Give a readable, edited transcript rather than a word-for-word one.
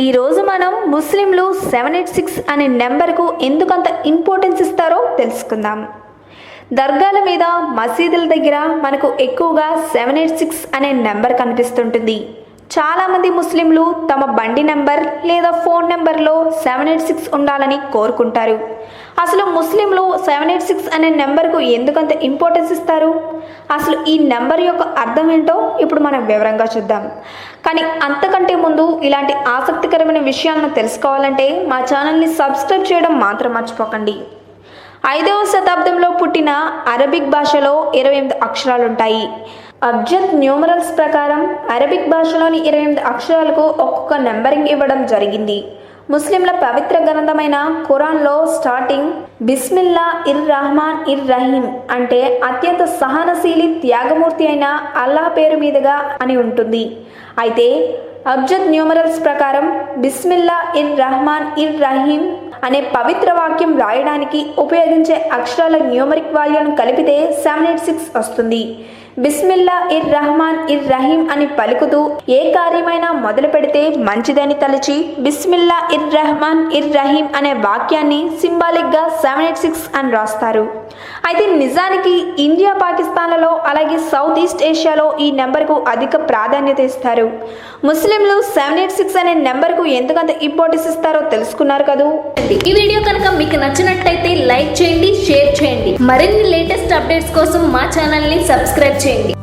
ఈరోజు మనం ముస్లింలు 786 అనే నెంబర్కు ఎందుకంత ఇంపార్టెన్స్ ఇస్తారో తెలుసుకుందాం. దర్గాల మీద మసీదుల దగ్గర మనకు ఎక్కువగా 786 అనే నెంబర్ కనిపిస్తుంటుంది. చాలామంది ముస్లింలు తమ బండి నెంబర్ లేదా ఫోన్ నెంబర్లో 786 ఉండాలని కోరుకుంటారు. అసలు ముస్లింలు 786 అనే నెంబర్కు ఎందుకంత ఇంపార్టెన్స్ ఇస్తారు? అసలు ఈ నెంబర్ యొక్క అర్థం ఏంటో ఇప్పుడు మనం వివరంగా చూద్దాం. కానీ అంతకంటే ముందు ఇలాంటి ఆసక్తికరమైన విషయాలను తెలుసుకోవాలంటే మా ఛానల్ని సబ్స్క్రైబ్ చేయడం మాత్రం మర్చిపోకండి. 5వ శతాబ్దంలో పుట్టిన అరబిక్ భాషలో 28 అక్షరాలుంటాయి. అబ్జద్ న్యూమరల్స్ ప్రకారం అరబిక్ భాషలోని 28 అక్షరాలకు ఒక్కొక్క నెంబరింగ్ ఇవ్వడం జరిగింది. ముస్లింల పవిత్ర గ్రంథమైన ఖురాన్లో స్టార్టింగ్ బిస్మిల్లా ఇర్ రహమాన్ ఇర్ రహీం అంటే అత్యంత సహనశీలి త్యాగమూర్తి అయిన అల్లాహ్ పేరు మీదుగా అని ఉంటుంది. అయితే అబ్జద్ న్యూమరల్స్ ప్రకారం బిస్మిల్లా ఇర్ రహమాన్ ఇర్ రహీం అనే పవిత్ర వాక్యం రాయడానికి ఉపయోగించే అక్షరాల న్యూమరిక్ వాల్యూను కలిపితే 786 వస్తుంది. బిస్మిల్లా ఇర్ రహమాన్ ఇర్ రహీం అని పలుకుతూ ఏ కార్యమైనా మొదలు పెడితే మంచిదని తలచి బిస్మిల్లా ఇర్ రహమాన్ ఇర్ రహీం అనే వాక్యాన్ని సింబాలిక్గా 786 అని రాస్తారు. అయితే నిజానికి ఇండియా, పాకిస్తాన్లలో అలాగే సౌత్ ఈస్ట్ ఏషియాలో ఈ నెంబర్కు అధిక ప్రాధాన్యత ఇస్తారు. ముస్లింలు 786 అనే నెంబర్కు ఎందుకంత ఇంపార్టెన్స్ ఇస్తారో తెలుసుకున్నారు కదూ. ఈ వీడియో కనుక మీకు నచ్చినట్లయితే లైక్ చేయండి, షేర్ చేయండి. మరిన్ని లేటెస్ట్ అప్డేట్స్ కోసం మా ఛానల్ని సబ్స్క్రైబ్ చేయండి.